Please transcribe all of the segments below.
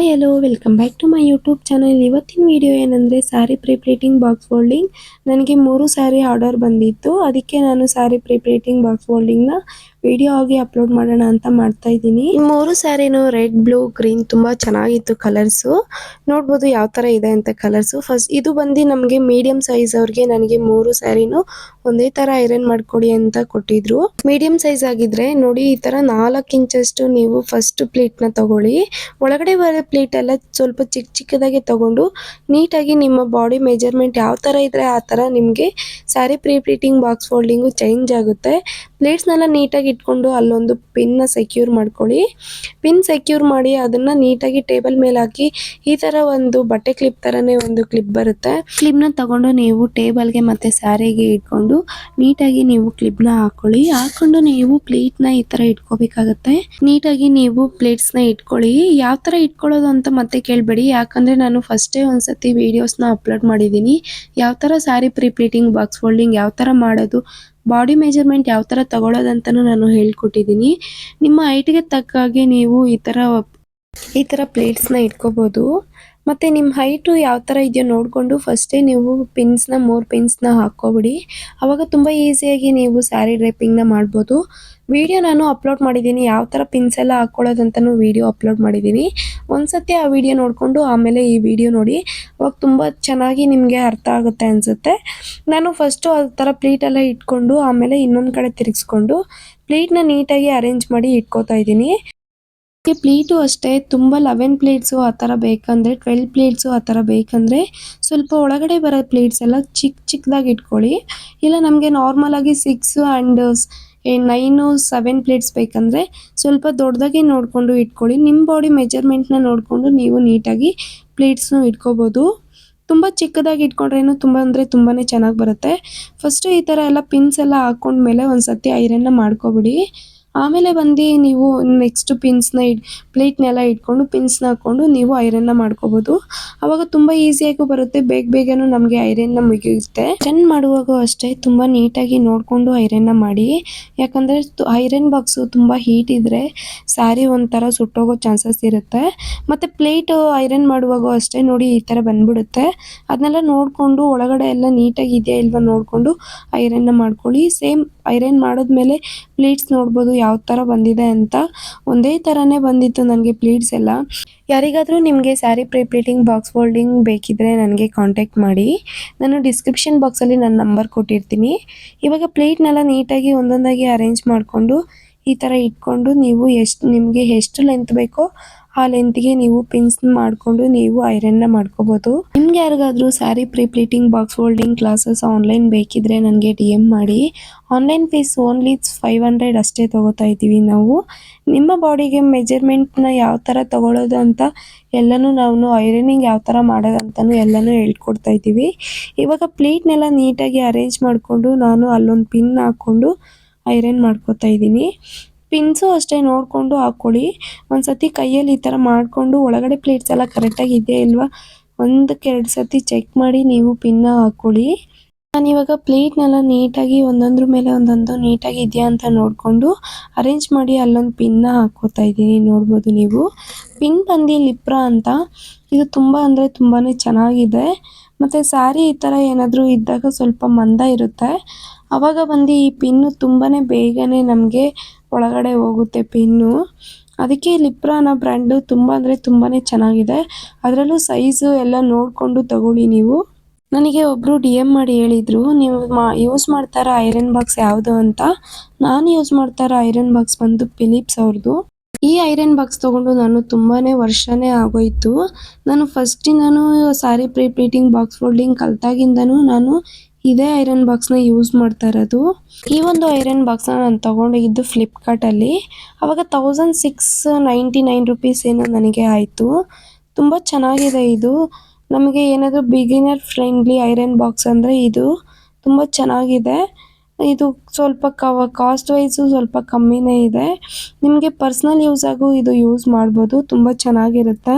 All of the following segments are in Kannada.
Hi hello welcome back to my YouTube channel. ಇವತ್ತಿನ ವಿಡಿಯೋ ಏನಂದರೆ ಸ್ಯಾರಿ ಪ್ರಿಪ್ಲೇಟಿಂಗ್ ಬಾಕ್ಸ್ ಫೋಲ್ಡಿಂಗ್. ನನಗೆ 3 ಸ್ಯಾರಿ ಆರ್ಡರ್ ಬಂದಿತ್ತು, ಅದಕ್ಕೆ ನಾನು ಸ್ಯಾರಿ ಪ್ರಿಪ್ಲೇಟಿಂಗ್ ಬಾಕ್ಸ್ ಫೋಲ್ಡಿಂಗ್ನ ವಿಡಿಯೋ ಆಗಿ ಅಪ್ಲೋಡ್ ಮಾಡೋಣ ಅಂತ ಮಾಡ್ತಾ ಇದ್ದೀನಿ. 3 ಸ್ಯಾರಿನೂ ರೆಡ್, ಬ್ಲೂ, ಗ್ರೀನ್ ತುಂಬ ಚೆನ್ನಾಗಿತ್ತು ಕಲರ್ಸು. ನೋಡ್ಬೋದು ಯಾವ ಥರ ಇದೆ ಅಂತ ಕಲರ್ಸು. ಫಸ್ಟ್ ಇದು ಬಂದು ನಮಗೆ ಮೀಡಿಯಂ ಸೈಜ್ ಅವ್ರಿಗೆ ನನಗೆ 3 ಸ್ಯಾರಿನೂ ಒಂದೇ ಥರ ಐರನ್ ಮಾಡಿಕೊಡಿ ಅಂತ ಕೊಟ್ಟಿದ್ರು. ಮೀಡಿಯಂ ಸೈಜ್ ಆಗಿದ್ರೆ ನೋಡಿ ಈ ಥರ 4 ಇಂಚಷ್ಟು ನೀವು ಫಸ್ಟ್ ಪ್ಲೇಟ್ನ ತಗೊಳ್ಳಿ. ಒಳಗಡೆ ಬರೋ ಪ್ಲೇಟ್ ಎಲ್ಲ ಸ್ವಲ್ಪ ಚಿಕ್ಕದಾಗಿ ತಗೊಂಡು ನೀಟಾಗಿ ನಿಮ್ಮ ಬಾಡಿ ಮೆಜರ್ಮೆಂಟ್ ಯಾವ ಥರ ಇದ್ರೆ ಆ ಥರ ನಿಮಗೆ sari prepleating box folding change ಆಗುತ್ತೆ. ಪ್ಲೇಟ್ಸ್ನೆಲ್ಲ ನೀಟಾಗಿ ಇಟ್ಕೊಂಡು ಅಲ್ಲೊಂದು ಪಿನ್ನ ಸೆಕ್ಯೂರ್ ಮಾಡ್ಕೊಳ್ಳಿ. ಪಿನ್ ಸೆಕ್ಯೂರ್ ಮಾಡಿ ಅದನ್ನು ನೀಟಾಗಿ ಟೇಬಲ್ ಮೇಲೆ ಹಾಕಿ ಈ ಥರ ಒಂದು ಬಟ್ಟೆ ಕ್ಲಿಪ್ ಥರನೇ ಒಂದು ಕ್ಲಿಪ್ ಬರುತ್ತೆ. ಕ್ಲಿಪ್ನ ತಗೊಂಡು ನೀವು ಟೇಬಲ್ಗೆ ಮತ್ತು ಸ್ಯಾರಿಗೆ ಇಟ್ಕೊಂಡು ನೀಟಾಗಿ ನೀವು ಕ್ಲಿಪ್ನ ಹಾಕೊಂಡು ನೀವು ಪ್ಲೇಟ್ನ ಈ ಥರ ಇಟ್ಕೋಬೇಕಾಗತ್ತೆ. ನೀಟಾಗಿ ನೀವು ಪ್ಲೇಟ್ಸ್ನ ಇಟ್ಕೊಳ್ಳಿ. ಯಾವ ಥರ ಇಟ್ಕೊಳ್ಳೋದು ಅಂತ ಮತ್ತೆ ಕೇಳಬೇಡಿ, ಯಾಕಂದರೆ ನಾನು ಫಸ್ಟೇ ಒಂದ್ಸತಿ ವೀಡಿಯೋಸ್ನ ಅಪ್ಲೋಡ್ ಮಾಡಿದ್ದೀನಿ. ಯಾವ ಥರ ಸ್ಯಾರಿ ಪ್ರಿಪ್ಲೇಟಿಂಗ್ ಬಾಕ್ಸ್ ಫೋಲ್ಡಿಂಗ್ ಯಾವ ಥರ ಮಾಡೋದು, ಬಾಡಿ ಮೆಜರ್ಮೆಂಟ್ ಯಾವ ಥರ ತಗೊಳ್ಳೋದಂತನೂ ನಾನು ಹೇಳ್ಕೊಟ್ಟಿದ್ದೀನಿ. ನಿಮ್ಮ ಹೈಟ್ಗೆ ತಕ್ಕ ಹಾಗೆ ನೀವು ಈ ಥರ ಪ್ಲೇಟ್ಸ್ನ ಇಟ್ಕೋಬೋದು. ಮತ್ತು ನಿಮ್ಮ ಹೈಟು ಯಾವ ಥರ ಇದೆಯೋ ನೋಡಿಕೊಂಡು ಫಸ್ಟೇ ನೀವು ಪಿನ್ಸ್ನ 3 ಪಿನ್ಸ್ನ ಹಾಕ್ಕೊಬಿಡಿ. ಆವಾಗ ತುಂಬ ಈಸಿಯಾಗಿ ನೀವು ಸ್ಯಾರಿ ಡ್ರೈಪಿಂಗ್ನ ಮಾಡ್ಬೋದು. ವಿಡಿಯೋ ನಾನು ಅಪ್ಲೋಡ್ ಮಾಡಿದ್ದೀನಿ, ಯಾವ ಥರ ಪಿನ್ಸ್ ಎಲ್ಲ ಹಾಕ್ಕೊಳ್ಳೋದಂತನೂ ವಿಡಿಯೋ ಅಪ್ಲೋಡ್ ಮಾಡಿದ್ದೀನಿ. ಒಂದ್ಸತಿ ಆ ವಿಡಿಯೋ ನೋಡಿಕೊಂಡು ಆಮೇಲೆ ಈ ವಿಡಿಯೋ ನೋಡಿ, ಅವಾಗ ತುಂಬ ಚೆನ್ನಾಗಿ ನಿಮಗೆ ಅರ್ಥ ಆಗುತ್ತೆ ಅನಿಸುತ್ತೆ. ನಾನು ಫಸ್ಟು ಆ ಥರ ಪ್ಲೇಟೆಲ್ಲ ಇಟ್ಕೊಂಡು ಆಮೇಲೆ ಇನ್ನೊಂದು ಕಡೆ ತಿರುಗಿಸ್ಕೊಂಡು ಪ್ಲೇಟ್ನ ನೀಟಾಗಿ ಅರೇಂಜ್ ಮಾಡಿ ಇಟ್ಕೋತಾ ಇದ್ದೀನಿ. ಪ್ಲೇಟು ಅಷ್ಟೇ ತುಂಬ 11 ಪ್ಲೇಟ್ಸು ಆ ಥರ ಬೇಕಂದರೆ 12 ಪ್ಲೇಟ್ಸು ಆ ಥರ ಬೇಕಂದರೆ ಸ್ವಲ್ಪ ಒಳಗಡೆ ಬರೋ ಪ್ಲೇಟ್ಸ್ ಎಲ್ಲ ಚಿಕ್ಕದಾಗಿ ಇಟ್ಕೊಳ್ಳಿ. ಇಲ್ಲ ನಮಗೆ ನಾರ್ಮಲಾಗಿ 6 ಆ್ಯಂಡ್ 9, 7 ಪ್ಲೇಟ್ಸ್ ಬೇಕಂದರೆ ಸ್ವಲ್ಪ ದೊಡ್ಡದಾಗಿ ನೋಡಿಕೊಂಡು ಇಟ್ಕೊಳ್ಳಿ. ನಿಮ್ಮ ಬಾಡಿ ಮೆಜರ್ಮೆಂಟ್ನ ನೋಡಿಕೊಂಡು ನೀವು ನೀಟಾಗಿ ಪ್ಲೇಟ್ಸ್ನು ಇಟ್ಕೋಬೋದು. ತುಂಬ ಚಿಕ್ಕದಾಗಿ ಇಟ್ಕೊಂಡ್ರೇನು ತುಂಬಾ ಚೆನ್ನಾಗಿ ಬರುತ್ತೆ. ಫಸ್ಟು ಈ ಥರ ಎಲ್ಲ ಪಿನ್ಸ್ ಎಲ್ಲ ಹಾಕ್ಕೊಂಡ್ಮೇಲೆ ಒಂದು ಸತಿ ಐರನ್ನ ಮಾಡ್ಕೊಬಿಡಿ. ಆಮೇಲೆ ಬಂದು ನೀವು ನೆಕ್ಸ್ಟ್ ಪ್ಲೇಟ್ನೆಲ್ಲ ಇಟ್ಕೊಂಡು ಪಿನ್ಸ್ನ ಹಾಕ್ಕೊಂಡು ನೀವು ಐರನ್ನ ಮಾಡ್ಕೋಬೋದು. ಆವಾಗ ತುಂಬ ಈಸಿಯಾಗೂ ಬರುತ್ತೆ, ಬೇಗನೂ ನಮಗೆ ಐರನ್ನ ಮುಗಿಯುತ್ತೆ. ಐರನ್ ಮಾಡುವಾಗೂ ಅಷ್ಟೇ ತುಂಬ ನೀಟಾಗಿ ನೋಡಿಕೊಂಡು ಐರನ್ನ ಮಾಡಿ, ಯಾಕಂದರೆ ಐರನ್ ಬಾಕ್ಸು ತುಂಬ ಹೀಟ್ ಇದ್ದರೆ ಸ್ಯಾರಿ ಒಂಥರ ಸುಟ್ಟೋಗೋ ಚಾನ್ಸಸ್ ಇರುತ್ತೆ. ಮತ್ತು ಪ್ಲೇಟು ಐರನ್ ಮಾಡುವಾಗೂ ಅಷ್ಟೇ ನೋಡಿ ಈ ಥರ ಬಂದ್ಬಿಡುತ್ತೆ. ಅದನ್ನೆಲ್ಲ ನೋಡಿಕೊಂಡು ಒಳಗಡೆ ಎಲ್ಲ ನೀಟಾಗಿ ಇದೆಯಾ ಇಲ್ವಾ ನೋಡಿಕೊಂಡು ಐರನ್ನ ಮಾಡ್ಕೊಳ್ಳಿ. ಸೇಮ್ ಐರನ್ ಮಾಡಿದ್ಮೇಲೆ ಪ್ಲೇಟ್ಸ್ ನೋಡ್ಬೋದು ಯಾವ ಥರ ಬಂದಿದೆ ಅಂತ. ಒಂದೇ ಥರನೇ ಬಂದಿತ್ತು ನನಗೆ ಪ್ಲೇಟ್ಸ್ ಎಲ್ಲ. ಯಾರಿಗಾದರೂ ನಿಮಗೆ ಸ್ಯಾರಿ ಪ್ರಿಪ್ಲೇಟಿಂಗ್ ಬಾಕ್ಸ್ ಫೋಲ್ಡಿಂಗ್ ಬೇಕಿದ್ದರೆ ನನಗೆ ಕಾಂಟ್ಯಾಕ್ಟ್ ಮಾಡಿ. ನಾನು ಡಿಸ್ಕ್ರಿಪ್ಷನ್ ಬಾಕ್ಸಲ್ಲಿ ನನ್ನ ನಂಬರ್ ಕೊಟ್ಟಿರ್ತೀನಿ. ಇವಾಗ ಪ್ಲೇಟ್ನೆಲ್ಲ ನೀಟಾಗಿ ಒಂದೊಂದಾಗಿ ಅರೇಂಜ್ ಮಾಡಿಕೊಂಡು ಈ ಥರ ಇಟ್ಕೊಂಡು ನೀವು ನಿಮಗೆ ಎಷ್ಟು ಲೆಂತ್ ಬೇಕೋ ಆ ಲೆಂತ್ಗೆ ನೀವು ಪಿನ್ಸ್ ಮಾಡಿಕೊಂಡು ನೀವು ಐರನ್ನ ಮಾಡ್ಕೋಬೋದು. ನಿಮ್ಗೆ ಯಾರಿಗಾದರೂ sari prepleating box folding classes online ಬೇಕಿದ್ರೆ ನನಗೆ DM ಮಾಡಿ. ಆನ್ಲೈನ್ ಫೀಸ್ ಓನ್ಲಿ 500 ಅಷ್ಟೇ ತೊಗೋತಾ ಇದ್ದೀವಿ ನಾವು. ನಿಮ್ಮ ಬಾಡಿಗೆ ಮೆಜರ್ಮೆಂಟ್ನ ಯಾವ ಥರ ತೊಗೊಳ್ಳೋದು ಅಂತ ಎಲ್ಲನೂ ನಾವು ಐರನಿಂಗ್ ಯಾವ ಥರ ಮಾಡೋದಂತನೂ ಎಲ್ಲನೂ ಹೇಳ್ಕೊಡ್ತಾ ಇದ್ದೀವಿ. ಇವಾಗ ಪ್ಲೇಟ್ನೆಲ್ಲ ನೀಟಾಗಿ ಅರೇಂಜ್ ಮಾಡಿಕೊಂಡು ನಾನು ಅಲ್ಲೊಂದು ಪಿನ್ ಹಾಕ್ಕೊಂಡು ಐರನ್ ಮಾಡ್ಕೋತಾ ಇದ್ದೀನಿ. ಪಿನ್ಸು ಅಷ್ಟೇ ನೋಡಿಕೊಂಡು ಹಾಕ್ಕೊಳ್ಳಿ. ಒಂದು ಸತಿ ಕೈಯಲ್ಲಿ ಈ ಥರ ಮಾಡಿಕೊಂಡು ಒಳಗಡೆ ಪ್ಲೇಟ್ಸ್ ಎಲ್ಲ ಕರೆಕ್ಟಾಗಿ ಇದೆಯಾ ಇಲ್ವಾ 1-2 ಸತಿ ಚೆಕ್ ಮಾಡಿ ನೀವು ಪಿನ್ನ ಹಾಕ್ಕೊಳ್ಳಿ. ನಾನಿವಾಗ ಪ್ಲೇಟ್ನೆಲ್ಲ ನೀಟಾಗಿ ಒಂದೊಂದ್ರ ಮೇಲೆ ಒಂದೊಂದು ನೀಟಾಗಿ ಇದೆಯಾ ಅಂತ ನೋಡಿಕೊಂಡು ಅರೇಂಜ್ ಮಾಡಿ ಅಲ್ಲೊಂದು ಪಿನ್ನ ಹಾಕ್ಕೋತಾ ಇದ್ದೀನಿ. ನೋಡ್ಬೋದು ನೀವು. ಪಿನ್ ಬಂದು ಲಿಪ್ರಾ ಅಂತ, ಇದು ತುಂಬಾ ಚೆನ್ನಾಗಿದೆ. ಮತ್ತು ಸ್ಯಾರಿ ಈ ಥರ ಏನಾದರೂ ಇದ್ದಾಗ ಸ್ವಲ್ಪ ಮಂದ ಇರುತ್ತೆ, ಆವಾಗ ಬಂದು ಈ ಪಿನ್ನು ತುಂಬಾ ಬೇಗನೆ ನಮಗೆ ಒಳಗಡೆ ಹೋಗುತ್ತೆ ಪಿನ್ನು. ಅದಕ್ಕೆ ಲಿಪ್ರಾ ಅನ್ನೋ ಬ್ರ್ಯಾಂಡು ತುಂಬಾ ಚೆನ್ನಾಗಿದೆ. ಅದರಲ್ಲೂ ಸೈಜು ಎಲ್ಲ ನೋಡಿಕೊಂಡು ತಗೊಳ್ಳಿ ನೀವು. ನನಗೆ ಒಬ್ಬರು DM ಮಾಡಿ ಹೇಳಿದರು, ನೀವು ಯೂಸ್ ಮಾಡ್ತಾರ ಐರನ್ ಬಾಕ್ಸ್ ಯಾವುದು ಅಂತ. ನಾನು ಯೂಸ್ ಮಾಡ್ತಾರ ಐರನ್ ಬಾಕ್ಸ್ ಬಂದು ಫಿಲಿಪ್ಸ್ ಅವ್ರದ್ದು. ಈ ಐರನ್ ಬಾಕ್ಸ್ ತೊಗೊಂಡು ನಾನು ತುಂಬಾ ವರ್ಷನೇ ಆಗೋಯಿತು. ನಾನು ಫಸ್ಟಿಂದನೂ ಸ್ಯಾರಿ ಪ್ರಿಪ್ಲೇಟಿಂಗ್ ಬಾಕ್ಸ್ ಫೋಲ್ಡಿಂಗ್ ಕಲ್ತಾಗಿಂದನೂ ನಾನು ಇದೇ ಐರನ್ ಬಾಕ್ಸ್ನ ಯೂಸ್ ಮಾಡ್ತಾ ಇರೋದು. ಈ ಒಂದು ಐರನ್ ಬಾಕ್ಸ್ನ ನಾನು ತೊಗೊಂಡಿದ್ದು ಫ್ಲಿಪ್ಕಾರ್ಟಲ್ಲಿ. ಆವಾಗ 1699 ರುಪೀಸ್ ಏನೋ ನನಗೆ ಆಯಿತು. ತುಂಬ ಚೆನ್ನಾಗಿದೆ ಇದು. ನಮಗೆ ಏನಾದರೂ ಬಿಗಿನರ್ ಫ್ರೆಂಡ್ಲಿ ಐರನ್ ಬಾಕ್ಸ್ ಅಂದರೆ ಇದು ತುಂಬ ಚೆನ್ನಾಗಿದೆ. ಇದು ಸ್ವಲ್ಪ ಕಾಸ್ಟ್ ವೈಸು ಸ್ವಲ್ಪ ಕಮ್ಮಿನೇ ಇದೆ. ನಿಮಗೆ ಪರ್ಸ್ನಲ್ ಯೂಸಾಗೂ ಇದು ಯೂಸ್ ಮಾಡ್ಬೋದು, ತುಂಬ ಚೆನ್ನಾಗಿರುತ್ತೆ.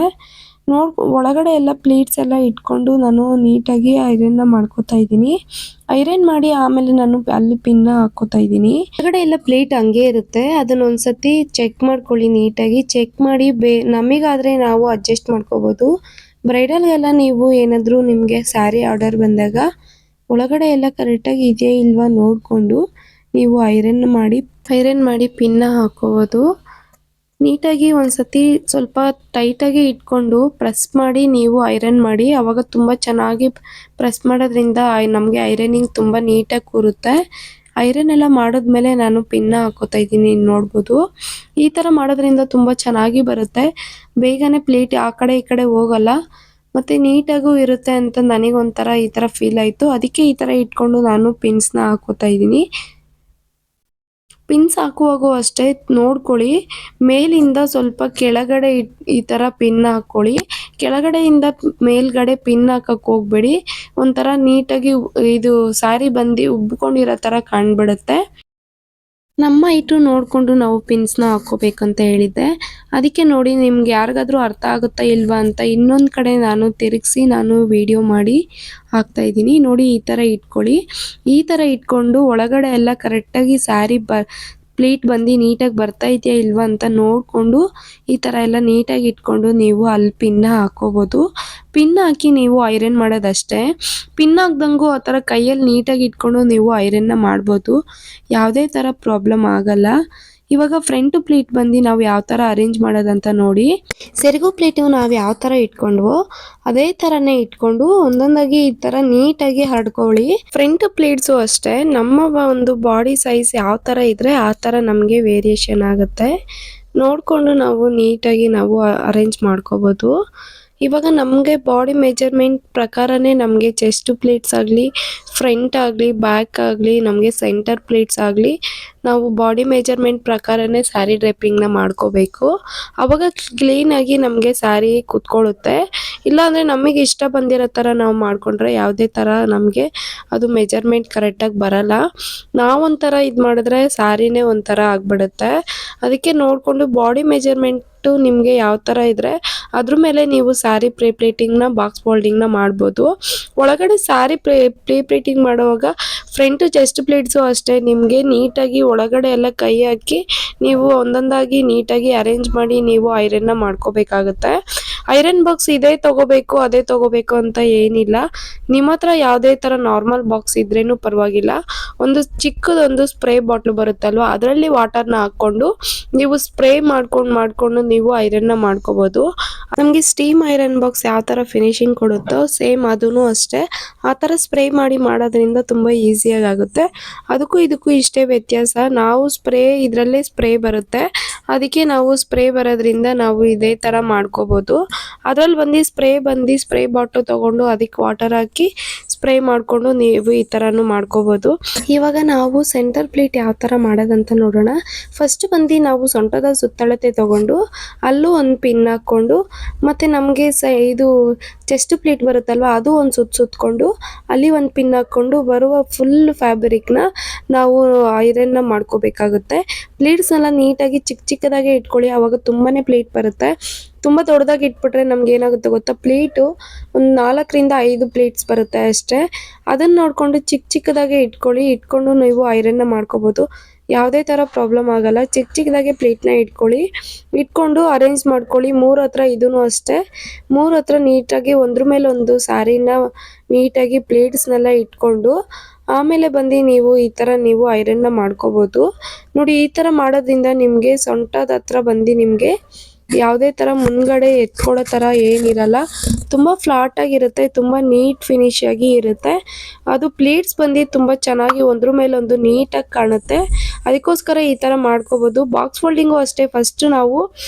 ಒಳಗಡೆ ಎಲ್ಲ ಪ್ಲೀಟ್ಸ್ ಎಲ್ಲ ಇಟ್ಕೊಂಡು ನಾನು ನೀಟಾಗಿ ಐರನ್ನ ಮಾಡ್ಕೋತಾ ಇದ್ದೀನಿ. ಐರನ್ ಮಾಡಿ ಆಮೇಲೆ ನಾನು ಅಲ್ಲಿ ಪಿನ್ನ ಹಾಕೋತಾ ಇದ್ದೀನಿ. ಹೊರಗಡೆ ಎಲ್ಲ ಪ್ಲೇಟ್ ಹಂಗೆ ಇರುತ್ತೆ, ಅದನ್ನ ಒಂದ್ಸತಿ ಚೆಕ್ ಮಾಡ್ಕೊಳ್ಳಿ ನೀಟಾಗಿ. ಚೆಕ್ ಮಾಡಿ ನಮಗಾದ್ರೆ ನಾವು ಅಡ್ಜಸ್ಟ್ ಮಾಡ್ಕೋಬಹುದು. ಬ್ರೈಡಲ್ಗೆಲ್ಲ ನೀವು ಏನಾದರೂ ನಿಮಗೆ ಸ್ಯಾರಿ ಆರ್ಡರ್ ಬಂದಾಗ ಒಳಗಡೆ ಎಲ್ಲ ಕರೆಕ್ಟಾಗಿ ಇದೆಯಾ ಇಲ್ವಾ ನೋಡಿಕೊಂಡು ನೀವು ಐರನ್ ಮಾಡಿ ಪಿನ್ನ ಹಾಕೋಬೋದು. ನೀಟಾಗಿ ಒಂದ್ಸತಿ ಸ್ವಲ್ಪ ಟೈಟಾಗಿ ಇಟ್ಕೊಂಡು ಪ್ರೆಸ್ ಮಾಡಿ ನೀವು ಐರನ್ ಮಾಡಿ. ಆವಾಗ ತುಂಬ ಚೆನ್ನಾಗಿ ಪ್ರೆಸ್ ಮಾಡೋದ್ರಿಂದ ನಮಗೆ ಐರನಿಂಗ್ ತುಂಬ ನೀಟಾಗಿ ಕೂರುತ್ತೆ. ಐರನ್ ಎಲ್ಲ ಮಾಡಿದ್ಮೇಲೆ ನಾನು ಪಿನ್ನ ಹಾಕೋತಾ ಇದ್ದೀನಿ, ನೋಡ್ಬೋದು. ಈ ಥರ ಮಾಡೋದ್ರಿಂದ ತುಂಬ ಚೆನ್ನಾಗಿ ಬರುತ್ತೆ, ಬೇಗನೆ ಪ್ಲೇಟ್ ಆ ಕಡೆ ಈ ಕಡೆ ಹೋಗಲ್ಲ, ಮತ್ತು ನೀಟಾಗೂ ಇರುತ್ತೆ ಅಂತ ನನಗೊಂಥರ ಈ ಥರ ಫೀಲ್ ಆಯಿತು. ಅದಕ್ಕೆ ಈ ಥರ ಇಟ್ಕೊಂಡು ನಾನು ಪಿನ್ಸ್ನ ಹಾಕೋತಾ ಇದ್ದೀನಿ. ಪಿನ್ಸ್ ಹಾಕುವಾಗೂ ಅಷ್ಟೇ ನೋಡ್ಕೊಳ್ಳಿ, ಮೇಲಿಂದ ಸ್ವಲ್ಪ ಕೆಳಗಡೆ ಈ ಥರ ಪಿನ್ ಹಾಕ್ಕೊಳ್ಳಿ. ಕೆಳಗಡೆಯಿಂದ ಮೇಲ್ಗಡೆ ಪಿನ್ ಹಾಕಕ್ಕೆ ಹೋಗ್ಬೇಡಿ, ಒಂಥರ ನೀಟಾಗಿ ಇದು ಸ್ಯಾರಿ ಬಂದು ಉಬ್ಕೊಂಡಿರೋ ಥರ ಕಾಣ್ಬಿಡುತ್ತೆ. ನಮ್ಮ ಹೈಟು ನೋಡಿಕೊಂಡು ನಾವು ಪಿನ್ಸ್ನ ಹಾಕ್ಕೋಬೇಕಂತ ಹೇಳಿದ್ದೆ. ಅದಕ್ಕೆ ನೋಡಿ, ನಿಮ್ಗೆ ಯಾರಿಗಾದ್ರೂ ಅರ್ಥ ಆಗುತ್ತಾ ಇಲ್ವಾ ಅಂತ ಇನ್ನೊಂದು ಕಡೆ ನಾನು ತಿರುಗಿಸಿ ನಾನು ವಿಡಿಯೋ ಮಾಡಿ ಹಾಕ್ತಾಯಿದ್ದೀನಿ. ನೋಡಿ, ಈ ಥರ ಇಟ್ಕೊಳ್ಳಿ. ಈ ಥರ ಇಟ್ಕೊಂಡು ಒಳಗಡೆ ಎಲ್ಲ ಕರೆಕ್ಟಾಗಿ ಸ್ಯಾರಿ ಪ್ಲೀಟ್ ಬಂದು ನೀಟಾಗಿ ಬರ್ತಾ ಇದೆಯಾ ಇಲ್ವಾ ಅಂತ ನೋಡಿಕೊಂಡು ಈ ಥರ ಎಲ್ಲ ನೀಟಾಗಿ ಇಟ್ಕೊಂಡು ನೀವು ಅಲ್ಲಿ ಪಿನ್ನ ಹಾಕ್ಕೋಬೋದು. ಪಿನ್ ಹಾಕಿ ನೀವು ಐರನ್ ಮಾಡೋದಷ್ಟೇ. ಪಿನ್ ಹಾಕ್ದಂಗೂ ಆ ಥರ ಕೈಯಲ್ಲಿ ನೀಟಾಗಿ ಇಟ್ಕೊಂಡು ನೀವು ಐರನ್ನ ಮಾಡ್ಬೋದು, ಯಾವುದೇ ಥರ ಪ್ರಾಬ್ಲಮ್ ಆಗಲ್ಲ. ಇವಾಗ ಫ್ರಂಟ್ ಪ್ಲೇಟ್ ಬಂದು ನಾವು ಯಾವ ಥರ ಅರೇಂಜ್ ಮಾಡೋದಂತ ನೋಡಿ. ಸೆರಗು ಪ್ಲೇಟು ನಾವು ಯಾವ ಥರ ಇಟ್ಕೊಂಡ್ವೋ ಅದೇ ಥರನೇ ಇಟ್ಕೊಂಡು ಒಂದೊಂದಾಗಿ ಈ ಥರ ನೀಟಾಗಿ ಹರಡ್ಕೊಳ್ಳಿ. ಫ್ರಂಟ್ ಪ್ಲೇಟ್ಸು ಅಷ್ಟೇ, ನಮ್ಮ ಒಂದು ಬಾಡಿ ಸೈಜ್ ಯಾವ ಥರ ಇದ್ದರೆ ಆ ಥರ ನಮಗೆ ವೇರಿಯೇಷನ್ ಆಗುತ್ತೆ. ನೋಡಿಕೊಂಡು ನಾವು ನೀಟಾಗಿ ನಾವು ಅರೇಂಜ್ ಮಾಡ್ಕೋಬೋದು. ಇವಾಗ ನಮಗೆ ಬಾಡಿ ಮೆಜರ್ಮೆಂಟ್ ಪ್ರಕಾರನೇ ನಮಗೆ ಚೆಸ್ಟ್ ಪ್ಲೇಟ್ಸ್ ಆಗಲಿ, ಫ್ರಂಟ್ ಆಗಲಿ, ಬ್ಯಾಕ್ ಆಗಲಿ, ನಮಗೆ ಸೆಂಟರ್ ಪ್ಲೇಟ್ಸ್ ಆಗಲಿ, ನಾವು ಬಾಡಿ ಮೆಜರ್ಮೆಂಟ್ ಪ್ರಕಾರನೇ ಸ್ಯಾರಿ ಡ್ರೇಪಿಂಗ್ನ ಮಾಡ್ಕೋಬೇಕು. ಆವಾಗ ಕ್ಲೀನಾಗಿ ನಮಗೆ ಸ್ಯಾರಿ ಕೂತ್ಕೊಳ್ಳುತ್ತೆ. ಇಲ್ಲಾಂದರೆ ನಮಗೆ ಇಷ್ಟ ಬಂದಿರೋ ಥರ ನಾವು ಮಾಡಿಕೊಂಡ್ರೆ ಯಾವುದೇ ಥರ ನಮಗೆ ಅದು ಮೆಜರ್ಮೆಂಟ್ ಕರೆಕ್ಟಾಗಿ ಬರಲ್ಲ. ನಾವೊಂಥರ ಇದು ಮಾಡಿದ್ರೆ ಸ್ಯಾರಿನೇ ಒಂಥರ ಆಗಿಬಿಡುತ್ತೆ. ಅದಕ್ಕೆ ನೋಡಿಕೊಂಡು ಬಾಡಿ ಮೆಜರ್ಮೆಂಟು ನಿಮಗೆ ಯಾವ ಥರ ಇದ್ದರೆ ಅದ್ರ ಮೇಲೆ ನೀವು ಸ್ಯಾರಿ ಪ್ಲೇಟಿಂಗ್ನ ಬಾಕ್ಸ್ ಫೋಲ್ಡಿಂಗ್ನ ಮಾಡ್ಬೋದು. ಒಳಗಡೆ ಸ್ಯಾರಿ ಪ್ಲೇಟಿಂಗ್ ಮಾಡುವಾಗ ಫ್ರಂಟು ಚೆಸ್ಟ್ ಪ್ಲೇಟ್ಸು ಅಷ್ಟೇ, ನಿಮಗೆ ನೀಟಾಗಿ ಒಳಗಡೆ ಎಲ್ಲ ಕೈ ಹಾಕಿ ನೀವು ಒಂದೊಂದಾಗಿ ನೀಟಾಗಿ ಅರೇಂಜ್ ಮಾಡಿ ನೀವು ಐರನ್ನ ಮಾಡ್ಕೋಬೇಕಾಗುತ್ತೆ. ಐರನ್ ಬಾಕ್ಸ್ ಇದೇ ತೊಗೋಬೇಕು ಅದೇ ತೊಗೋಬೇಕು ಅಂತ ಏನಿಲ್ಲ, ನಿಮ್ಮ ಹತ್ರ ಯಾವುದೇ ಥರ ನಾರ್ಮಲ್ ಬಾಕ್ಸ್ ಇದ್ರೇನು ಪರವಾಗಿಲ್ಲ. ಒಂದು ಚಿಕ್ಕದೊಂದು ಸ್ಪ್ರೇ ಬಾಟ್ಲು ಬರುತ್ತಲ್ವ, ಅದರಲ್ಲಿ ವಾಟರ್ನ ಹಾಕ್ಕೊಂಡು ನೀವು ಸ್ಪ್ರೇ ಮಾಡ್ಕೊಂಡು ನೀವು ಐರನ್ನ ಮಾಡ್ಕೋಬೋದು. ನಮಗೆ ಸ್ಟೀಮ್ ಐರನ್ ಬಾಕ್ಸ್ ಯಾವ ಥರ ಫಿನಿಶಿಂಗ್ ಕೊಡುತ್ತೋ ಸೇಮ್ ಅದೂ ಅಷ್ಟೇ ಆ ಥರ ಸ್ಪ್ರೇ ಮಾಡೋದ್ರಿಂದ ತುಂಬ ಈಸಿಯಾಗಿ ಆಗುತ್ತೆ. ಅದಕ್ಕೂ ಇದಕ್ಕೂ ಇಷ್ಟೇ ವ್ಯತ್ಯಾಸ, ನಾವು ಇದರಲ್ಲೇ ಸ್ಪ್ರೇ ಬರುತ್ತೆ, ಅದಕ್ಕೆ ನಾವು ಸ್ಪ್ರೇ ಬರೋದ್ರಿಂದ ನಾವು ಇದೇ ಥರ ಮಾಡ್ಕೋಬೋದು. ಅದರಲ್ಲಿ ಸ್ಪ್ರೇ ಬಾಟ್ಲು ತೊಗೊಂಡು ಅದಕ್ಕೆ ವಾಟರ್ ಹಾಕಿ ಸ್ಪ್ರೇ ಮಾಡಿಕೊಂಡು ನೀವು ಈ ಥರನೂ ಮಾಡ್ಕೋಬೋದು. ಇವಾಗ ನಾವು ಸೆಂಟರ್ ಪ್ಲೇಟ್ ಯಾವ ಥರ ಮಾಡೋದಂತ ನೋಡೋಣ. ಫಸ್ಟ್ ನಾವು ಸೊಂಟದ ಸುತ್ತಳತೆ ತೊಗೊಂಡು ಅಲ್ಲೂ ಒಂದು ಪಿನ್ ಹಾಕ್ಕೊಂಡು, ಮತ್ತು ನಮಗೆ ಇದು ಚೆಸ್ಟ್ ಪ್ಲೇಟ್ ಬರುತ್ತಲ್ವ ಅದು ಒಂದು ಸುತ್ತಕೊಂಡು ಅಲ್ಲಿ ಒಂದು ಪಿನ್ ಹಾಕ್ಕೊಂಡು ಬರುವ ಫುಲ್ ಫ್ಯಾಬ್ರಿಕ್ನ ನಾವು ಐರನ್ನ ಮಾಡ್ಕೋಬೇಕಾಗುತ್ತೆ. ಪ್ಲೇಟ್ಸ್ನೆಲ್ಲ ನೀಟಾಗಿ ಚಿಕ್ಕದಾಗೆ ಇಟ್ಕೊಳ್ಳಿ, ಆವಾಗ ತುಂಬಾ ಪ್ಲೇಟ್ ಬರುತ್ತೆ. ತುಂಬ ದೊಡ್ಡದಾಗಿ ಇಟ್ಬಿಟ್ರೆ ನಮ್ಗೆ ಏನಾಗುತ್ತೆ ಗೊತ್ತಾ, ಪ್ಲೇಟು ಒಂದು 4-5 ಪ್ಲೇಟ್ಸ್ ಬರುತ್ತೆ ಅಷ್ಟೇ. ಅದನ್ನು ನೋಡಿಕೊಂಡು ಚಿಕ್ಕದಾಗೆ ಇಟ್ಕೊಂಡು ನೀವು ಐರನ್ನ ಮಾಡ್ಕೋಬೋದು, ಯಾವುದೇ ಥರ ಪ್ರಾಬ್ಲಮ್ ಆಗಲ್ಲ. ಚಿಕ್ಕದಾಗೆ ಪ್ಲೇಟ್ನ ಇಟ್ಕೊಂಡು ಅರೇಂಜ್ ಮಾಡ್ಕೊಳ್ಳಿ. 3 ಹತ್ರ ಇದೂ ಅಷ್ಟೇ, 3 ಹತ್ರ ನೀಟಾಗಿ ಒಂದ್ರ ಮೇಲೆ ಒಂದು ಸ್ಯಾರಿನ ನೀಟಾಗಿ ಪ್ಲೇಟ್ಸ್ನೆಲ್ಲ ಇಟ್ಕೊಂಡು ಆಮೇಲೆ ನೀವು ಈ ಥರ ನೀವು ಐರನ್ನ ಮಾಡ್ಕೋಬೋದು. ನೋಡಿ, ಈ ಥರ ಮಾಡೋದ್ರಿಂದ ನಿಮಗೆ ಸೊಂಟದ ಹತ್ರ ನಿಮಗೆ ಯಾವುದೇ ಥರ ಮುಂದ್ಗಡೆ ಎತ್ಕೊಳ್ಳೋ ಥರ ಏನಿರಲ್ಲ, ತುಂಬ ಫ್ಲಾಟಾಗಿರುತ್ತೆ, ತುಂಬ ನೀಟ್ ಫಿನಿಶ್ ಆಗಿ ಇರುತ್ತೆ. ಅದು ಪ್ಲೇಟ್ಸ್ ತುಂಬ ಚೆನ್ನಾಗಿ ಒಂದ್ರ ಮೇಲೊಂದು ನೀಟಾಗಿ ಕಾಣುತ್ತೆ. ಅದಕ್ಕೋಸ್ಕರ ಈ ಥರ ಮಾಡ್ಕೋಬೋದು. ಬಾಕ್ಸ್ ಫೋಲ್ಡಿಂಗು ಅಷ್ಟೇ, ಫಸ್ಟ್ ನಾವು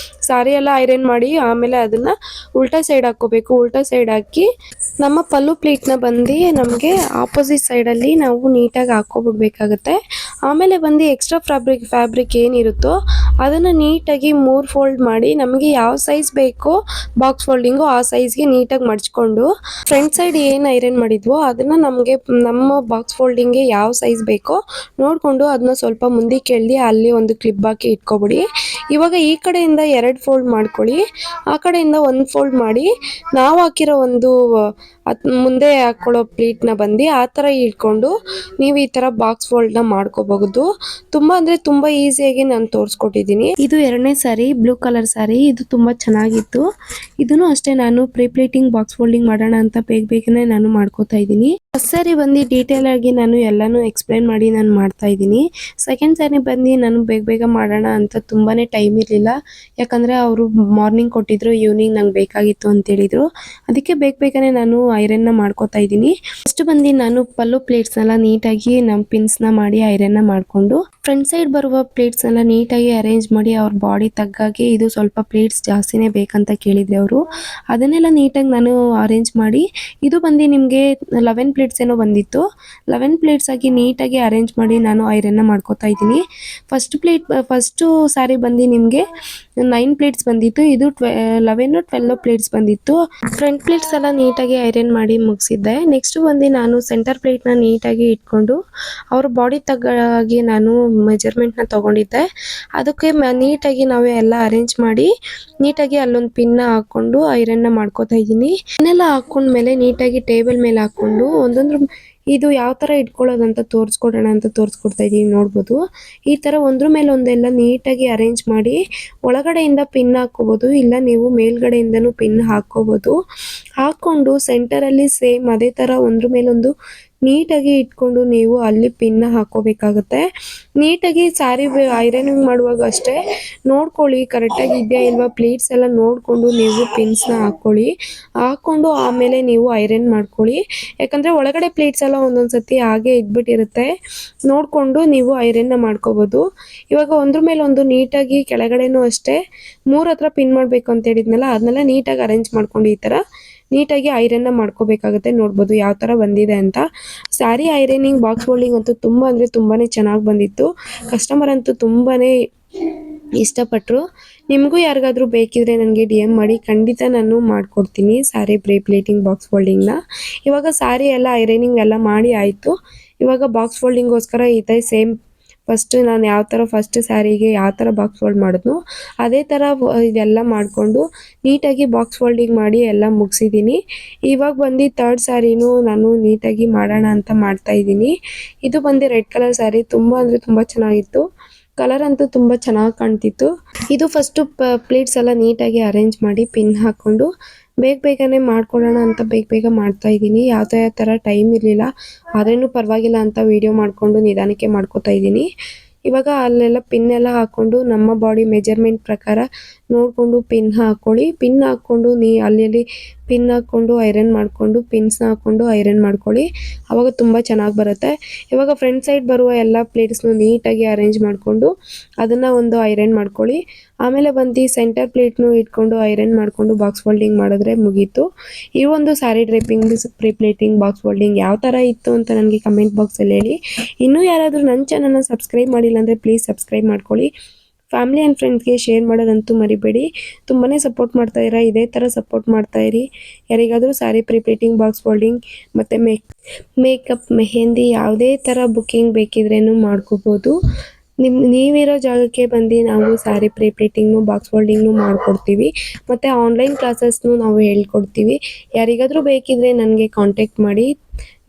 ಸ್ಯಾರಿ ಎಲ್ಲ ಐರನ್ ಮಾಡಿ ಆಮೇಲೆ ಅದನ್ನು ಉಲ್ಟಾ ಸೈಡ್ ಹಾಕ್ಕೋಬೇಕು. ಉಲ್ಟಾ ಸೈಡ್ ಹಾಕಿ ನಮ್ಮ ಪಲ್ಲು ಪ್ಲೇಟ್ನ ನಮಗೆ ಆಪೋಸಿಟ್ ಸೈಡಲ್ಲಿ ನಾವು ನೀಟಾಗಿ ಹಾಕ್ಕೊಬಿಡ್ಬೇಕಾಗತ್ತೆ. ಆಮೇಲೆ ಎಕ್ಸ್ಟ್ರಾ ಫ್ಯಾಬ್ರಿಕ್ ಏನಿರುತ್ತೋ ಅದನ್ನು ನೀಟಾಗಿ 3 ಫೋಲ್ಡ್ ಮಾಡಿ ನಮಗೆ ಯಾವ ಸೈಜ್ ಬೇಕೋ ಬಾಕ್ಸ್ ಫೋಲ್ಡಿಂಗು ಆ ಸೈಜ್ಗೆ ನೀಟಾಗಿ ನೀಟಾಗಿ ಮಡ್ಚ್ಕೊಂಡು ಫ್ರಂಟ್ ಸೈಡ್ ಏನು ಐರನ್ ಮಾಡಿದ್ವೋ ಅದನ್ನ ನಮ್ಮ ಬಾಕ್ಸ್ ಫೋಲ್ಡಿಂಗ್ಗೆ ಯಾವ ಸೈಜ್ ಬೇಕೋ ನೋಡಿಕೊಂಡು ಅದನ್ನ ಸ್ವಲ್ಪ ಮುಂದಕ್ಕೆ ಎಳ್ದಿ ಅಲ್ಲಿ ಒಂದು ಕ್ಲಿಪ್ ಹಾಕಿ ಇಟ್ಕೊಬಿಡಿ. ಇವಾಗ ಈ ಕಡೆಯಿಂದ 2 ಫೋಲ್ಡ್ ಮಾಡ್ಕೊಳ್ಳಿ, ಆ ಕಡೆಯಿಂದ 1 ಫೋಲ್ಡ್ ಮಾಡಿ ನಾವು ಹಾಕಿರೋ ಒಂದು ಮುಂದೆ ಹಾಕೊಳ್ಳೋ ಪ್ಲೀಟ್ನ ಬಂದು ಆ ಥರ ಇಟ್ಕೊಂಡು ನೀವು ಈ ಥರ ಬಾಕ್ಸ್ ಫೋಲ್ಡ್ನ ಮಾಡ್ಕೋಬಹುದು. ತುಂಬ ಅಂದರೆ ತುಂಬ ಈಸಿಯಾಗಿ ನಾನು ತೋರಿಸ್ಕೊಟ್ಟಿದ್ದೀನಿ. ಇದು 2ನೇ ಸಾರಿ, ಬ್ಲೂ ಕಲರ್ ಸಾರಿ. ಇದು ತುಂಬ ಚೆನ್ನಾಗಿತ್ತು. ಇದನ್ನು ಅಷ್ಟೇ ನಾನು ಪ್ಲೇಟಿಂಗ್ ಬಾಕ್ಸ್ ಫೋಲ್ಡಿಂಗ್ ಮಾಡೋಣ ಅಂತ ಬೇಗನೆ ನಾನು ಮಾಡ್ಕೋತಾ ಇದ್ದೀನಿ. ಫಸ್ಟ್ ಸಾರಿ ಬಂದು ಡೀಟೇಲ್ ಆಗಿ ನಾನು ಎಲ್ಲಾನು ಎಕ್ಸ್ಪ್ಲೈನ್ ಮಾಡಿ ನಾನು ಮಾಡ್ತಾ ಇದ್ದೀನಿ. ಸೆಕೆಂಡ್ ಸಾರಿ ಬಂದು ನಾನು ಬೇಗ ಮಾಡೋಣ ಅಂತ ತುಂಬಾನೇ ಟೈಮ್ ಇರಲಿಲ್ಲ, ಯಾಕಂದ್ರೆ ಅವರು ಮಾರ್ನಿಂಗ್ ಕೊಟ್ಟಿದ್ರು, ಈವ್ನಿಂಗ್ ನಂಗೆ ಬೇಕಾಗಿತ್ತು ಅಂತ ಹೇಳಿದ್ರು. ಅದಕ್ಕೆ ಬೇಗನೆ ನಾನು ಐರನ್ನ ಮಾಡ್ಕೋತಾ ಇದ್ದೀನಿ. ಫಸ್ಟ್ ಬಂದು ನಾನು ಪಲ್ಲು ಪ್ಲೇಟ್ಸ್ನೆಲ್ಲ ನೀಟಾಗಿ ನಮ್ಮ ಪಿನ್ಸ್ನ ಮಾಡಿ ಐರನ್ನ ಮಾಡಿಕೊಂಡು ಫ್ರಂಟ್ ಸೈಡ್ ಬರುವ ಪ್ಲೇಟ್ಸ್ನೆಲ್ಲ ನೀಟಾಗಿ ಅರೇಂಜ್ ಮಾಡಿ ಅವ್ರ ಬಾಡಿ ತಗ್ಗಾಗೆ ಇದು ಸ್ವಲ್ಪ ಪ್ಲೇಟ್ಸ್ ಜಾಸ್ತಿನೇ ಬೇಕಂತ ಕೇಳಿದ್ರು ಅವರು. ಅದನ್ನೆಲ್ಲ ನೀಟಾಗಿ ನಾನು ಅರೇಂಜ್ ಮಾಡಿ ಇದು ಬಂದು ನಿಮಗೆ 11 ಪ್ಲೇಟ್ಸ್ ಏನೋ ಬಂದಿತ್ತು. 11 ಪ್ಲೇಟ್ಸ್ ಆಗಿ ನೀಟಾಗಿ ಅರೇಂಜ್ ಮಾಡಿ ನಾನು ಐರನ್ನ ಮಾಡ್ಕೋತಾ ಇದ್ದೀನಿ. ಫಸ್ಟ್ ಸಾರಿ ಬಂದು ನಿಮಗೆ 9 ಪ್ಲೇಟ್ಸ್ ಬಂದಿತ್ತು. ಇದು 11-12 ಪ್ಲೇಟ್ಸ್ ಬಂದಿತ್ತು. ಫ್ರಂಟ್ ಪ್ಲೇಟ್ಸ್ ಎಲ್ಲ ನೀಟಾಗಿ ಐರನ್ ಮಾಡಿ ಮುಗಿಸಿದ್ದೆ. ನೆಕ್ಸ್ಟ್ ಬಂದು ನಾನು ಸೆಂಟರ್ ಪ್ಲೇಟ್ನ ನೀಟಾಗಿ ಇಟ್ಕೊಂಡು ಅವ್ರ ಬಾಡಿ ತಗ್ಗಾಗಿ ನಾನು ಮೆಜರ್ಮೆಂಟ್ನ ತಗೊಂಡಿದ್ದೆ. ಅದಕ್ಕೆ ನೀಟಾಗಿ ನಾವು ಎಲ್ಲ ಅರೇಂಜ್ ಮಾಡಿ ನೀಟಾಗಿ ಅಲ್ಲೊಂದು ಪಿನ್ನ ಹಾಕೊಂಡು ಐರನ್ನ ಮಾಡ್ಕೋತಾ ಇದ್ದೀನಿ. ಪಿನ್ನೆಲ್ಲ ಹಾಕೊಂಡ್ಮೇಲೆ ನೀಟಾಗಿ ಟೇಬಲ್ ಮೇಲೆ ಹಾಕೊಂಡು ಒಂದೊಂದ್ರ ಇದು ಯಾವ ಥರ ಇಟ್ಕೊಳ್ಳೋದಂತ ತೋರಿಸ್ಕೊಡೋಣ ಅಂತ ತೋರಿಸ್ಕೊಡ್ತಾ ಇದ್ದೀನಿ. ನೋಡ್ಬೋದು ಈ ಥರ ಒಂದ್ರ ಮೇಲೆ ಒಂದೆಲ್ಲ ನೀಟಾಗಿ ಅರೇಂಜ್ ಮಾಡಿ ಒಳಗಡೆಯಿಂದ ಪಿನ್ ಹಾಕೋಬೋದು, ಇಲ್ಲ ನೀವು ಮೇಲ್ಗಡೆಯಿಂದನೂ ಪಿನ್ ಹಾಕೋಬೋದು. ಹಾಕ್ಕೊಂಡು ಸೆಂಟರಲ್ಲಿ ಸೇಮ್ ಅದೇ ಥರ ಒಂದ್ರ ಮೇಲೊಂದು ನೀಟಾಗಿ ಇಟ್ಕೊಂಡು ನೀವು ಅಲ್ಲಿ ಪಿನ್ನ ಹಾಕೋಬೇಕಾಗುತ್ತೆ. ನೀಟಾಗಿ ಸ್ಯಾರಿ ಐರನಿಂಗ್ ಮಾಡುವಾಗ ಅಷ್ಟೇ ನೋಡ್ಕೊಳ್ಳಿ ಕರೆಕ್ಟಾಗಿ ಇದೆಯಾ ಇಲ್ವಾ, ಪ್ಲೇಟ್ಸ್ ಎಲ್ಲ ನೋಡಿಕೊಂಡು ನೀವು ಪಿನ್ಸ್ನ ಹಾಕ್ಕೊಂಡು ಆಮೇಲೆ ನೀವು ಐರನ್ ಮಾಡ್ಕೊಳ್ಳಿ. ಯಾಕಂದರೆ ಒಳಗಡೆ ಪ್ಲೇಟ್ಸ್ ಎಲ್ಲ ಒಂದೊಂದು ಸತಿ ಹಾಗೆ ಇದ್ಬಿಟ್ಟಿರುತ್ತೆ, ನೋಡಿಕೊಂಡು ನೀವು ಐರನ್ನ ಮಾಡ್ಕೋಬೋದು. ಇವಾಗ ಒಂದ್ರ ಮೇಲೆ ಒಂದು ನೀಟಾಗಿ ಕೆಳಗಡೆನೂ ಅಷ್ಟೇ 3 ಹತ್ರ ಪಿನ್ ಮಾಡಬೇಕು ಅಂತ ಹೇಳಿದ್ನಲ್ಲ, ಅದನ್ನೆಲ್ಲ ನೀಟಾಗಿ ಅರೇಂಜ್ ಮಾಡ್ಕೊಂಡು ಈ ಥರ ನೀಟಾಗಿ ಐರನ್ನ ಮಾಡ್ಕೋಬೇಕಾಗುತ್ತೆ. ನೋಡ್ಬೋದು ಯಾವ ಥರ ಬಂದಿದೆ ಅಂತ. ಸ್ಯಾರಿ ಐರನಿಂಗ್ ಬಾಕ್ಸ್ ಫೋಲ್ಡಿಂಗ್ ಅಂತೂ ತುಂಬ ಅಂದರೆ ತುಂಬಾ ಚೆನ್ನಾಗಿ ಬಂದಿತ್ತು. ಕಸ್ಟಮರ್ ಅಂತೂ ತುಂಬಾ ಇಷ್ಟಪಟ್ಟರು. ನಿಮಗೂ ಯಾರಿಗಾದ್ರೂ ಬೇಕಿದ್ರೆ ನನಗೆ DM ಮಾಡಿ, ಖಂಡಿತ ನಾನು ಮಾಡಿಕೊಡ್ತೀನಿ ಸ್ಯಾರಿ ಪ್ಲೇಟಿಂಗ್ ಬಾಕ್ಸ್ ಫೋಲ್ಡಿಂಗ್ನ. ಇವಾಗ ಸ್ಯಾರಿ ಎಲ್ಲ ಐರನಿಂಗ್ ಎಲ್ಲ ಮಾಡಿ ಆಯಿತು. ಇವಾಗ ಬಾಕ್ಸ್ ಫೋಲ್ಡಿಂಗೋಸ್ಕರ ಇದೆ ಸೇಮ್ ಫಸ್ಟ್ ನಾನು ಯಾವ ಥರ ಫಸ್ಟ್ ಸ್ಯಾರಿಗೆ ಯಾವ ಥರ ಬಾಕ್ಸ್ ಫೋಲ್ಡ್ ಮಾಡಿದ್ನೋ ಅದೇ ಥರ ಇದೆಲ್ಲ ಮಾಡಿಕೊಂಡು ನೀಟಾಗಿ ಬಾಕ್ಸ್ ಫೋಲ್ಡಿಂಗ್ ಮಾಡಿ ಎಲ್ಲ ಮುಗಿಸಿದ್ದೀನಿ. ಇವಾಗ ಬಂದು 3rd ಸ್ಯಾರಿನೂ ನಾನು ನೀಟಾಗಿ ಮಾಡೋಣ ಅಂತ ಮಾಡ್ತಾಯಿದ್ದೀನಿ. ಇದು ಬಂದು ರೆಡ್ ಕಲರ್ ಸ್ಯಾರಿ. ತುಂಬ ಅಂದರೆ ತುಂಬ ಚೆನ್ನಾಗಿತ್ತು. ಕಲರ್ ಅಂತೂ ತುಂಬ ಚೆನ್ನಾಗಿ ಕಾಣ್ತಿತ್ತು. ಇದು ಫಸ್ಟು ಪ್ಲೇಟ್ಸ್ ಎಲ್ಲ ನೀಟಾಗಿ ಅರೇಂಜ್ ಮಾಡಿ ಪಿನ್ ಹಾಕ್ಕೊಂಡು ಬೇಗನೆ ಮಾಡ್ಕೊಳ್ಳೋಣ ಅಂತ ಬೇಗ ಮಾಡ್ತಾ ಇದ್ದೀನಿ. ಯಾವುದೇ ಥರ ಟೈಮ್ ಇರಲಿಲ್ಲ, ಆದ್ರೂ ಪರವಾಗಿಲ್ಲ ಅಂತ ವಿಡಿಯೋ ಮಾಡಿಕೊಂಡು ನಿಧಾನಕ್ಕೆ ಮಾಡ್ಕೋತಾ ಇದ್ದೀನಿ. ಇವಾಗ ಅಲ್ಲೆಲ್ಲ ಪಿನ್ ಎಲ್ಲ ಹಾಕ್ಕೊಂಡು ನಮ್ಮ ಬಾಡಿ ಮೆಜರ್ಮೆಂಟ್ ಪ್ರಕಾರ ನೋಡಿಕೊಂಡು ಪಿನ್ ಹಾಕ್ಕೊಳ್ಳಿ. ಪಿನ್ ಹಾಕ್ಕೊಂಡು ಅಲ್ಲಿ ಪಿನ್ ಹಾಕ್ಕೊಂಡು ಐರನ್ ಮಾಡಿಕೊಂಡು ಪಿನ್ಸ್ನ ಹಾಕ್ಕೊಂಡು ಐರನ್ ಮಾಡ್ಕೊಳ್ಳಿ, ಆವಾಗ ತುಂಬ ಚೆನ್ನಾಗಿ ಬರುತ್ತೆ. ಇವಾಗ ಫ್ರಂಟ್ ಸೈಡ್ ಬರುವ ಎಲ್ಲ ಪ್ಲೇಟ್ಸ್ನು ನೀಟಾಗಿ ಅರೇಂಜ್ ಮಾಡಿಕೊಂಡು ಅದನ್ನು ಒಂದು ಐರನ್ ಮಾಡ್ಕೊಳ್ಳಿ. ಆಮೇಲೆ ಬಂದು ಸೆಂಟರ್ ಪ್ಲೇಟ್ನು ಇಟ್ಕೊಂಡು ಐರನ್ ಮಾಡಿಕೊಂಡು ಬಾಕ್ಸ್ ಫೋಲ್ಡಿಂಗ್ ಮಾಡಿದ್ರೆ ಮುಗೀತು. ಈ ಒಂದು ಸ್ಯಾರಿ ಡ್ರೈಪಿಂಗ್ ಪ್ಲೇಟಿಂಗ್ ಬಾಕ್ಸ್ ಫೋಲ್ಡಿಂಗ್ ಯಾವ ಥರ ಇತ್ತು ಅಂತ ನನಗೆ ಕಮೆಂಟ್ ಬಾಕ್ಸಲ್ಲಿ ಹೇಳಿ. ಇನ್ನೂ ಯಾರಾದರೂ ನನ್ನ ಚಾನಲ್ನ ಸಬ್ಸ್ಕ್ರೈಬ್ ಮಾಡಿಲ್ಲ ಅಂದರೆ ಪ್ಲೀಸ್ ಸಬ್ಸ್ಕ್ರೈಬ್ ಮಾಡ್ಕೊಳ್ಳಿ. ಫ್ಯಾಮಿಲಿ ಆ್ಯಂಡ್ ಫ್ರೆಂಡ್ಸ್ಗೆ ಶೇರ್ ಮಾಡೋದಂತೂ ಮರಿಬೇಡಿ. ತುಂಬಾ ಸಪೋರ್ಟ್ ಮಾಡ್ತಾಯಿರ, ಇದೇ ಥರ ಸಪೋರ್ಟ್ ಮಾಡ್ತಾಯಿರಿ. ಯಾರಿಗಾದರೂ ಸ್ಯಾರಿ ಪ್ಲೇಟಿಂಗ್ ಬಾಕ್ಸ್ ಫೋಲ್ಡಿಂಗ್ ಮತ್ತು ಮೇಕಪ್ ಮೆಹಂದಿ ಯಾವುದೇ ಥರ ಬುಕ್ಕಿಂಗ್ ಬೇಕಿದ್ರೇನು ಮಾಡ್ಕೋಬೋದು. ನೀವಿರೋ ಜಾಗಕ್ಕೆ ಬಂದು ನಾವು ಸ್ಯಾರಿ ಪ್ಲೇಟಿಂಗ್ನು ಬಾಕ್ಸ್ ಫೋಲ್ಡಿಂಗ್ನು ಮಾಡಿಕೊಡ್ತೀವಿ. ಮತ್ತು ಆನ್ಲೈನ್ ಕ್ಲಾಸಸ್ನು ನಾವು ಹೇಳ್ಕೊಡ್ತೀವಿ. ಯಾರಿಗಾದರೂ ಬೇಕಿದ್ರೆ ನನಗೆ ಕಾಂಟ್ಯಾಕ್ಟ್ ಮಾಡಿ,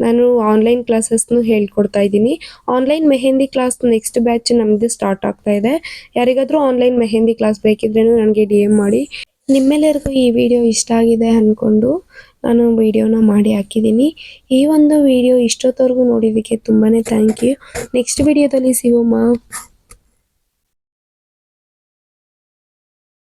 ನಾನು ಆನ್ಲೈನ್ ಕ್ಲಾಸಸ್ನು ಹೇಳ್ಕೊಡ್ತಾ ಇದ್ದೀನಿ. Online mehndi class next batch ನಮ್ಮದು ಸ್ಟಾರ್ಟ್ ಆಗ್ತಾ ಇದೆ. ಯಾರಿಗಾದರೂ ಆನ್ಲೈನ್ ಮೆಹಂದಿ ಕ್ಲಾಸ್ ಬೇಕಿದ್ರೇನು ನನಗೆ DM ಮಾಡಿ. ನಿಮ್ಮೆಲ್ಲರಿಗೂ ಈ ವಿಡಿಯೋ ಇಷ್ಟ ಆಗಿದೆ ಅಂದ್ಕೊಂಡು ನಾನು ವಿಡಿಯೋನ ಮಾಡಿ ಹಾಕಿದ್ದೀನಿ. ಈ ಒಂದು ವಿಡಿಯೋ ಇಷ್ಟೊತ್ತವರೆಗೂ ನೋಡಿದ್ದಕ್ಕೆ ತುಂಬಾ ಥ್ಯಾಂಕ್ ಯು. ನೆಕ್ಸ್ಟ್ ವಿಡಿಯೋದಲ್ಲಿ ಸಿಗೋಣ.